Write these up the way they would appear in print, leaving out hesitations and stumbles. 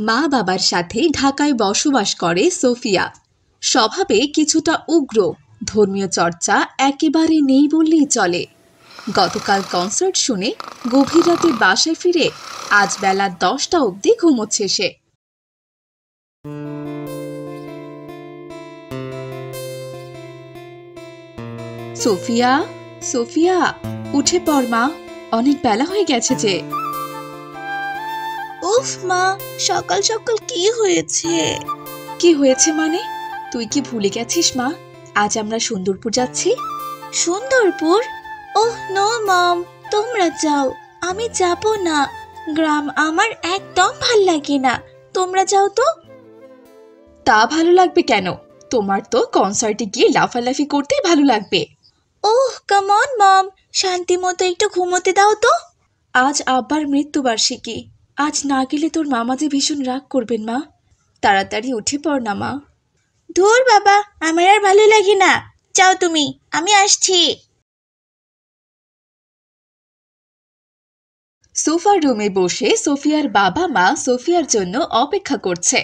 মা বাবার সাথে ঢাকায় বসবাস করে সোফিয়া। স্বভাবে কিছুটা উগ্র, ধর্মীয় চর্চা একেবারে নেই বললেই চলে। গতকাল কনসার্ট শুনে গভীর রাতে বাসায় ফিরে আজ বেলা 10টা অবধি ঘুমোচ্ছে সে। সোফিয়া, সোফিয়া, উঠে পড় মা, অনেক বেলা হয়ে গেছে যে। উফ মা, সকাল সকাল কি হয়েছে? কি হয়েছে মানে? তুই কি ভুলে গেছিস মা, আজ আমরা সুন্দরপুর যাচ্ছি। সুন্দরপুর? ওহ নো মম, তোমরা যাও, আমি যাব না। গ্রাম আমার একদম ভাল লাগে না, তোমরা যাও তো। তা ভালো লাগবে কেন? তোমার তো কনসার্টে গিয়ে লাফালাফি করতেই ভালো লাগবে। ওহ কাম অন মম, শান্তি মতো একটু ঘুমোতে দাও তো। আজ আব্বার মৃত্যুবার্ষিকী, আজ না গেলে তোর মামা যে ভীষণ রাগ করবেন মা। তাড়াতাড়ি উঠে পড় না মা। ধুর বাবা, আমার আর ভালো লাগে না, যাও তুমি, আমি আসছি। সোফার রুমে বসে সোফিয়ার বাবা মা সোফিয়ার জন্য অপেক্ষা করছে।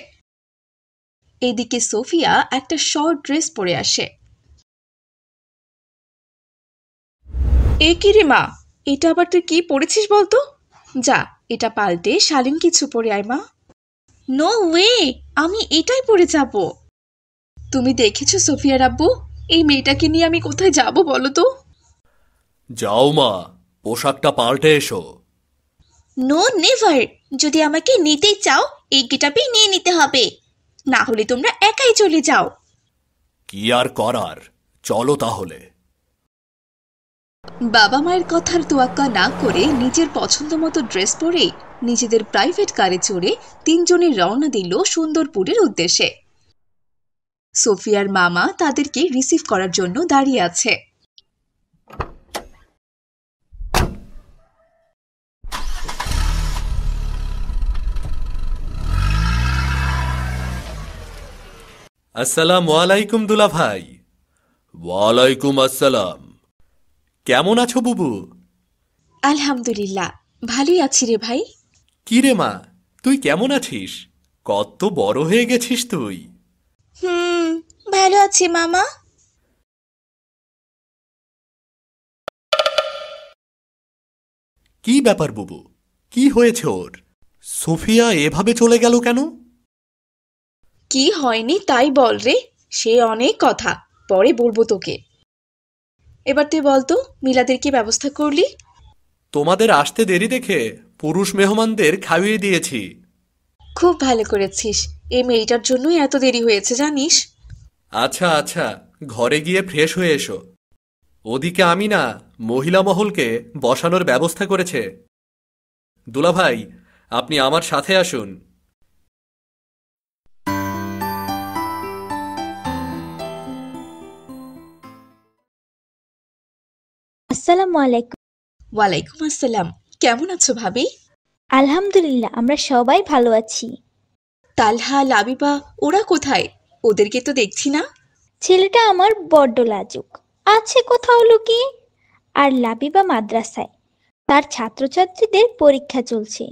এদিকে সোফিয়া একটা শর্ট ড্রেস পরে আসে। এ কি রে মা, এটা আবার তুই কি পরেছিস বলতো? যা, এটা পাল্টে শালীন কিছু পরে আয় মা। নো ওয়ে, আমি এটাই পরে যাব। তুমি দেখেছো সোফিয়ার আব্বু, এই মেয়েটাকে নিয়ে আমি কোথায় যাব বলো তো? যাও মা, পোশাকটা পাল্টে এসো। নো নেভার, যদি আমাকে নিতেই চাও এই গেটআপই নিয়ে নিতে হবে, না হলে তোমরা একাই চলে যাও। কি আর করার, চলো তাহলে। বাবা মায়ের কথার তোয়াক্কা না করে নিজের পছন্দ মতো ড্রেস পরে নিজেদের প্রাইভেট কারে চড়ে তিনজনে রওনা দিল সুন্দরপুরের উদ্দেশ্যে। সোফিয়ার মামা তাদেরকে রিসিভ করার জন্য দাঁড়িয়ে আছে। আসসালামু আলাইকুম দুলা ভাই। ওয়ালাইকুম আসসালাম। কেমন আছো বুবু? আলহামদুলিল্লাহ, ভালোই আছি রে ভাই। কি রে মা, তুই কেমন আছিস? কত বড় হয়ে গেছিস তুই। ভালো আছি মামা। কি ব্যাপার বুবু, কি হয়েছে ওর? সোফিয়া এভাবে চলে গেল কেন? কি হয়নি তাই বল রে, সে অনেক কথা, পরে বলবো তোকে। এবার তুই বলতো মিলাদের কি ব্যবস্থা করলি? তোমাদের আসতে দেরি দেখে পুরুষ মেহমানদের খাইয়ে দিয়েছি। খুব ভালো করেছিস, এই মেয়েটার জন্যই এত দেরি হয়েছে জানিস। আচ্ছা আচ্ছা, ঘরে গিয়ে ফ্রেশ হয়ে এসো। ওদিকে আমি না মহিলা মহলকে বসানোর ব্যবস্থা করেছে। দুলাভাই, আপনি আমার সাথে আসুন। আসসালামু আলাইকুম। ওয়ালাইকুম আসসালাম, কেমন আছো ভাবি? আলহামদুলিল্লাহ, আমরা সবাই ভালো আছি। তালহা, লাবিবা ওরা কোথায়? ওদেরকে তো দেখছি না। ছেলেটা আমার বড্ড লাজুক, আছে কোথাও লুকিয়ে। আর লাবিবা মাদ্রাসায়, তার ছাত্রছাত্রীদের পরীক্ষা চলছে,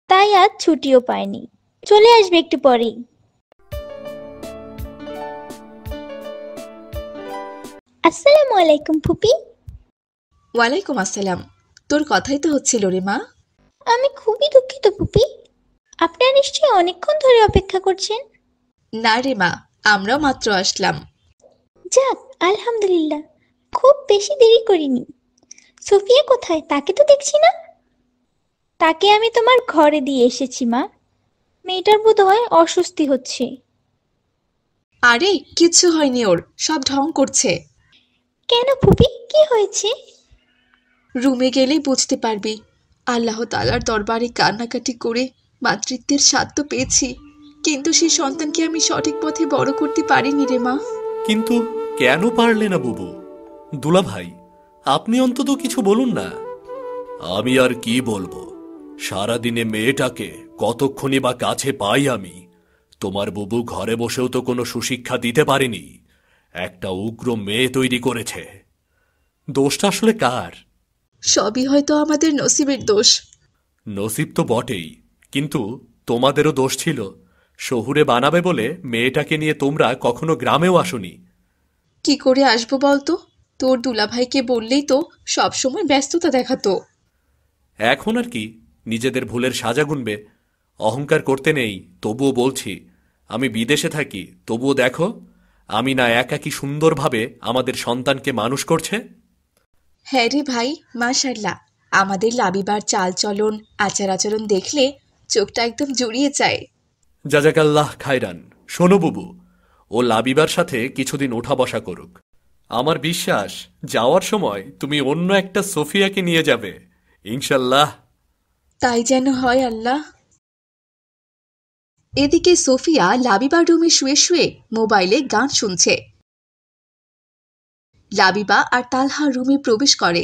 তাই আজ ছুটিও পায়নি, চলে আসবে একটু পরেই। আসসালামু আলাইকুম ফুপি। ওয়ালাইকুম আসসালাম, তোর কথাই তো হচ্ছিল রে মা। আমি খুবই দুঃখিত ফুপি, আপনারা নিশ্চয়ই অনেকক্ষণ ধরে অপেক্ষা করছেন। না রে মা, আমরাও মাত্র আসলাম। যাক আলহামদুলিল্লাহ, খুব বেশি দেরি করিনি। সোফিয়া কোথায়, তাকে তো দেখছি না। তাকে আমি তোমার ঘরে দিয়ে এসেছি মা, মেয়েটার বোধহয় অস্বস্তি হচ্ছে। আরে কিচ্ছু হয়নি ওর, সব ঢং করছে। কেন ফুপি, কি হয়েছে? রুমে গেলেই বুঝতে পারবি। আল্লাহ তাআলার দরবারে কান্নাকাটি করে মাতৃত্বের স্বাদ তো পেয়েছি, কিন্তু সেই সন্তানকে আমি সঠিক পথে বড় করতে পারিনি রে মা। কিন্তু কেন পারলে না বুবু? দুলাভাই, আপনি অন্তত কিছু বলুন না। আমি আর কি বলবো, সারাদিনে মেয়েটাকে কতক্ষণই বা কাছে পাই আমি। তোমার বুবু ঘরে বসেও তো কোনো সুশিক্ষা দিতে পারেনি, একটা উগ্র মেয়ে তৈরি করেছে। দোষটা আসলে কার? সবই হয়তো আমাদের নসিবের দোষ। নসিব তো বটেই, কিন্তু তোমাদেরও দোষ ছিল। শহুরে বানাবে বলে মেয়েটাকে নিয়ে তোমরা কখনো গ্রামেও আসোনি। কি করে আসবো বলতো? তোর দুলাভাইকে বললেই তো সবসময় ব্যস্ততা দেখাতো। এখন আর কি, নিজেদের ভুলের সাজা গুনবে। অহংকার করতে নেই, তবুও বলছি, আমি বিদেশে থাকি, তবুও দেখো আমি না একা কি সুন্দরভাবে আমাদের সন্তানকে মানুষ করছে। হ্যাঁ রে ভাই, মাশাল্লাহ। আমাদের লাবিবার চাল চলন, আচার আচরণ দেখলে চোখটা একদম জুড়িয়ে যায়। জাজাকাল্লাহ খায়রান। শোনো বুবু, ও লাবিবার সাথে কিছুদিন ওঠা বসা করুক। আমার বিশ্বাস যাওয়ার সময় তুমি অন্য একটা সোফিয়াকে নিয়ে যাবে, ইনশাল্লাহ। তাই যেন হয় আল্লাহ। এদিকে সোফিয়া লাবিবার রুমে শুয়ে শুয়ে মোবাইলে গান শুনছে। লাবিবা আর তালহা রুমে প্রবেশ করে।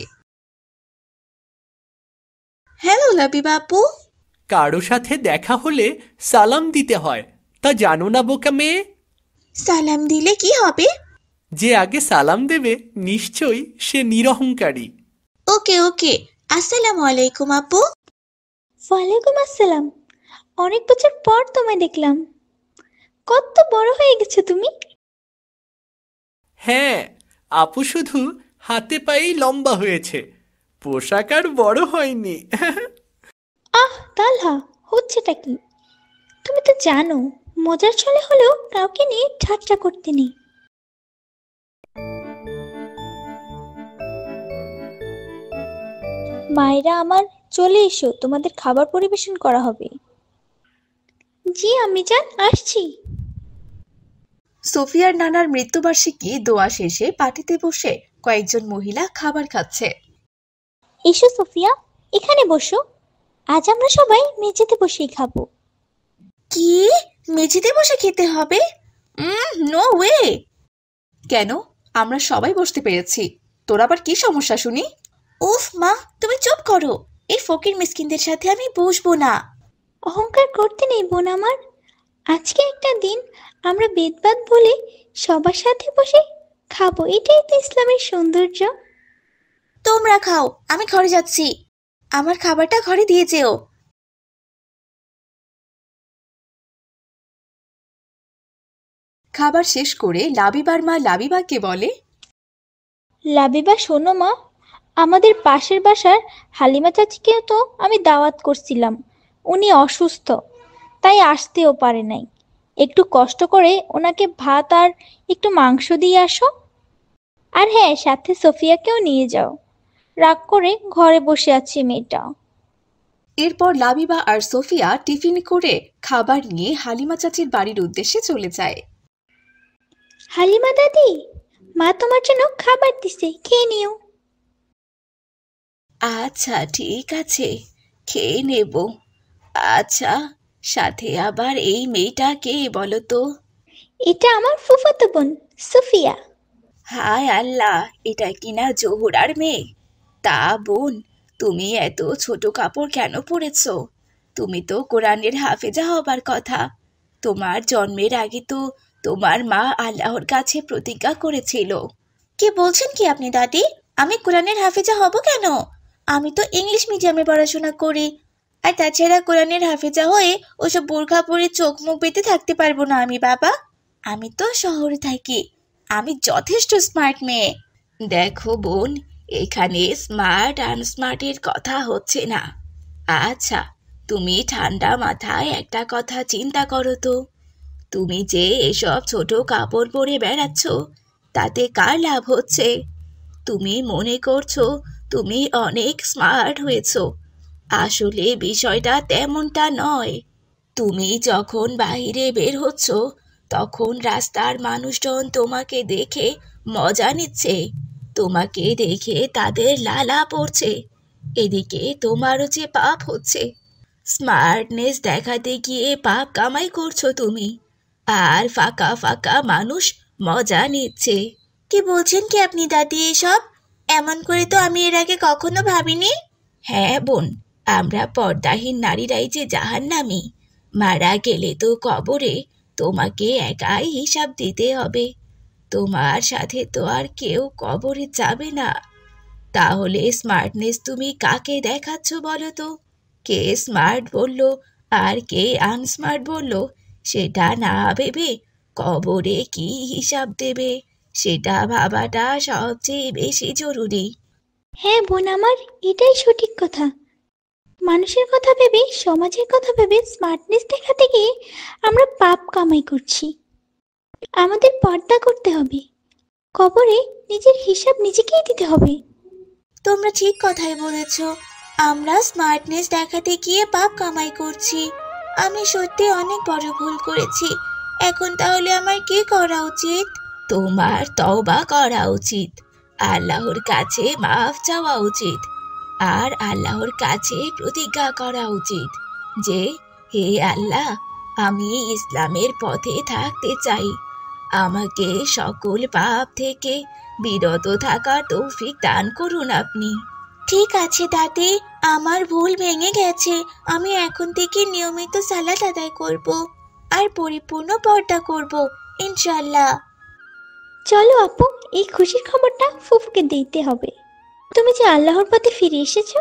হ্যালো লাবিবা আপু। কারো সাথে দেখা হলে সালাম দিতে হয়, তা জানো না বোকা মেয়ে? সালাম দিলে কি হবে? যে আগে সালাম দেবে নিশ্চয়ই সে নিরহংকারী। ওকে ওকে, আসসালামু আলাইকুম আপু। ওয়ালাইকুম আসসালাম। অনেক বছর পর তোমায় দেখলাম। কত বড় হয়ে গেছো তুমি। হ্যাঁ, আপু শুধু হাতে পায়েই লম্বা হয়েছে, পোশাক আর বড় হয়নি। আহ তালহা, হচ্ছেটা কি? তুমি তো জানো মজার ছলে হলেও কাউকে নিয়ে ঠাট্টা করতে নেই। মায়েরা আমার, চলে এসো, তোমাদের খাবার পরিবেশন করা হবে। জি আমি জান, আসছি। সোফিয়ার নানার মৃত্যুবার্ষিকী দোয়া শেষে পার্টিতে বসে কয়েকজন মহিলা খাবার খাচ্ছে। এসো সোফিয়া, এখানে বসো। আজ আমরা সবাই মেঝেতে বসেই খাবো। কি, মেঝেতে বসে খেতে হবে? No way. কেন? আমরা সবাই বসতে পেরেছি, তোর আবার কি সমস্যা শুনি? উফ মা, তুমি চুপ করো। এই ফকির মিসকিনদের সাথে আমি বসবো না। অহংকার করতে নেই বোন আমার। আজকে একটা দিন আমরা বেদবাদ বলে সবার সাথে বসে খাবো, এটাই তো ইসলামের সৌন্দর্য। তোমরা খাও, আমি ঘরে যাচ্ছি। আমার খাবারটা ঘরে দিয়ে যেও। খাবার শেষ করে লাবিবার মা লাবিবাকে বলে, লাবিবা শোনো মা, আমাদের পাশের বাসার হালিমা চাচিকেও তো আমি দাওয়াত করছিলাম। উনি অসুস্থ, তাই আসতেও পারে নাই। একটু কষ্ট করে ওনাকে ভাত আর একটু মাংস দিয়ে আসো। আর হ্যাঁ, সাথে সোফিয়াকেও নিয়ে যাও। রাগ করে ঘরে বসে আছে মেয়েটা। এরপর লাবিবা আর সোফিয়া টিফিন করে খাবার নিয়ে হালিমা চাচির বাড়ির উদ্দেশ্যে চলে যায়। হালিমা দাদি, মা তোমার জন্য খাবার দিছে, খেয়ে নিও। আচ্ছা ঠিক আছে, খেয়ে নেব। আচ্ছা, সাথে আবার এই মেয়েটা কে বলো তো? এটা আমার ফুফাতো বোন সোফিয়া। হায় আল্লাহ, এটা কিনা জোহরার মেয়ে। তা বোন, তুমি এত ছোট কাপড় কেন পরেছো? তুমি তো কোরআনের হাফেজা হবার কথা। তোমার জন্মের আগে তো তোমার মা আল্লাহর কাছে প্রতিজ্ঞা করেছিল। কি বলছেন কি আপনি দাদি? আমি কোরআনের হাফেজা হব কেন? আমি তো ইংলিশ মিডিয়ামে পড়াশোনা করি। আর তাছাড়া কোরআনের হাফেজা হয়ে ওসব বোরখা পরে চোখ মুখ বেঁধে থাকতে পারবো না আমি বাবা। আমি তো শহরে থাকি। আমি যথেষ্ট স্মার্ট মেয়ে। দেখো বোন, এখানে স্মার্ট আনস্মার্টের কথা হচ্ছে না। আচ্ছা, তুমি ঠান্ডা মাথায় একটা কথা চিন্তা করো তো। তুমি যে এসব ছোট কাপড় পরে বেড়াচ্ছ, তাতে কার লাভ হচ্ছে? তুমি মনে করছো তুমি অনেক স্মার্ট হয়েছো, আসলে বিষয়টা তেমনটা নয়। তুমি যখন বাইরে বের হচ্ছ, তখন রাস্তার মানুষজন তোমাকে দেখে মজা নিচ্ছে, তোমাকে দেখে তাদের লালা পড়ছে। এদিকে তোমারও যে পাপ হচ্ছে। স্মার্টনেস দেখাতে গিয়ে পাপ কামাই করছো তুমি, আর ফাঁকা ফাঁকা মানুষ মজা নিচ্ছে। কি বলছেন কি আপনি দাদি এসব? এমন করে তো আমি এর আগে কখনো ভাবিনি। হ্যাঁ বোন, আমরা পর্দাহীন নারীরাই যে জাহান্নামী। মারা গেলে তো কবরে তোমাকে একাই হিসাব দিতে হবে। তোমার সাথে তো আর কেউ কবরে যাবে না। তাহলে স্মার্টনেস তুমি কাকে দেখাচ্ছ বলো তো? কে স্মার্ট বলল আর কে আনস্মার্ট বললো সেটা না ভেবে কবরে কি হিসাব দেবে সেটা ভাবাটা সবচেয়ে বেশি জরুরি। হ্যাঁ বোন আমার, এটাই সঠিক কথা। মানুষের কথা ভেবে, সমাজের কথা ভেবে স্মার্টনেস দেখাতে গিয়ে আমরা পাপ কামাই করছি। আমাদের পর্দা করতে হবে, কবরে নিজের হিসাব নিজেকেই দিতে হবে। তোমরা ঠিক কথাই বলেছ, আমরা স্মার্টনেস দেখাতে গিয়ে পাপ কামাই করছি। আমি সত্যি অনেক বড় ভুল করেছি। এখন তাহলে আমার কি করা উচিত? তোমার তওবা করা উচিত, আল্লাহর কাছে মাফ চাওয়া উচিত, আর আল্লাহর কাছে প্রতিজ্ঞা করা উচিত যে হে আল্লাহ, আমি ইসলামের পথে থাকতে চাই, আমাকে সকল পাপ থেকে বিরত থাকার তৌফিক দান করুন আপনি। ঠিক আছে দাদি, আমার ভুল ভেঙে গেছে। আমি এখন থেকে নিয়মিত সালাত আদায় করব আর পরিপূর্ণ পর্দা করব ইনশাআল্লাহ। চলো আপু, এই খুশির খবরটা ফুফুকে দিতে হবে। তুমি যে আল্লাহর পথে ফিরে এসেছো